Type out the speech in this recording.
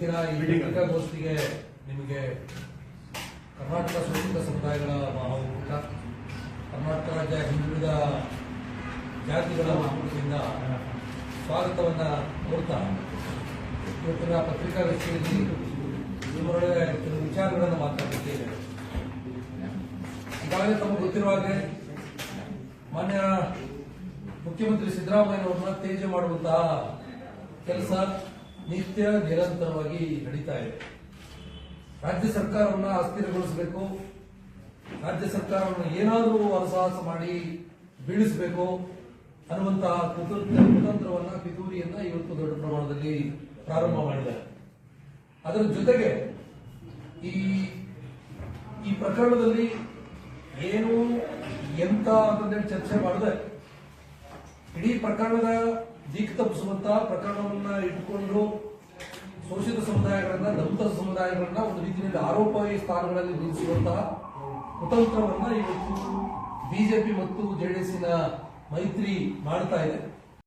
ಇವತ್ತಿನ ಈ ಪತ್ರಿಕಾಗೋಷ್ಠಿಗೆ ನಿಮಗೆ ಕರ್ನಾಟಕ ಶೋಷಿತ ಸಮುದಾಯಗಳ ಮಹಾಒಕ್ಕೂಟ, ಕರ್ನಾಟಕ ರಾಜ್ಯ ಹಿಂದುಳಿದ ಜಾತಿಗಳ ಒಕ್ಕೂಟದಿಂದ ಸ್ವಾಗತವನ್ನ ಕೋರ್ತಾ ಇವತ್ತಿನ ಪತ್ರಿಕಾಗೋಷ್ಠಿಯಲ್ಲಿ ನಿಮ್ಮೊಳಗೆ ಕೆಲವು ವಿಚಾರಗಳನ್ನು ಮಾತನಾಡುತ್ತೇವೆ. ಈಗಾಗಲೇ ತಮಗೆ ಗೊತ್ತಿರುವ ಹಾಗೆ ಮಾನ್ಯ ಮುಖ್ಯಮಂತ್ರಿ ಸಿದ್ದರಾಮಯ್ಯನವರನ್ನ ತೇಜ ಮಾಡುವಂತಹ ಕೆಲಸ ನಿತ್ಯ ನಿರಂತರವಾಗಿ ನಡೀತಾ ಇದೆ. ರಾಜ್ಯ ಸರ್ಕಾರವನ್ನ ಅಸ್ಥಿರಗೊಳಿಸಬೇಕು, ರಾಜ್ಯ ಸರ್ಕಾರವನ್ನು ಏನಾದರೂ ಅರಸಾಹಸ ಮಾಡಿ ಬೀಳಿಸಬೇಕು ಅನ್ನುವಂತಹ ಕುತಂತ್ರವನ್ನ, ಪಿತೂರಿಯನ್ನ ಇವತ್ತು ದೊಡ್ಡ ಪ್ರಮಾಣದಲ್ಲಿ ಪ್ರಾರಂಭ ಮಾಡಿದ್ದಾರೆ. ಅದರ ಜೊತೆಗೆ ಈ ಪ್ರಕರಣದಲ್ಲಿ ಏನು ಎಂತ ಅಂತಂದೇಳಿ ಚರ್ಚೆ ಮಾಡದೆ ಇಡೀ ಪ್ರಕರಣದ ದಿಕ್ಕು ತಪ್ಪಿಸುವಂತಹ ಪ್ರಕರಣವನ್ನ ಇಟ್ಟುಕೊಂಡು ಶೋಷಿತ ಸಮುದಾಯಗಳನ್ನ, ದಲಿತ ಸಮುದಾಯಗಳನ್ನ ಒಂದು ರೀತಿಯಲ್ಲಿ ಆರೋಪಿ ಸ್ಥಾನಗಳಲ್ಲಿ ನಿಲ್ಲಿಸುವಂತಹ ಕುತಂತ್ರವನ್ನ ಇವತ್ತು ಬಿಜೆಪಿ ಮತ್ತು ಜೆಡಿಎಸ್ನ ಮೈತ್ರಿ ಮಾಡ್ತಾ ಇದೆ.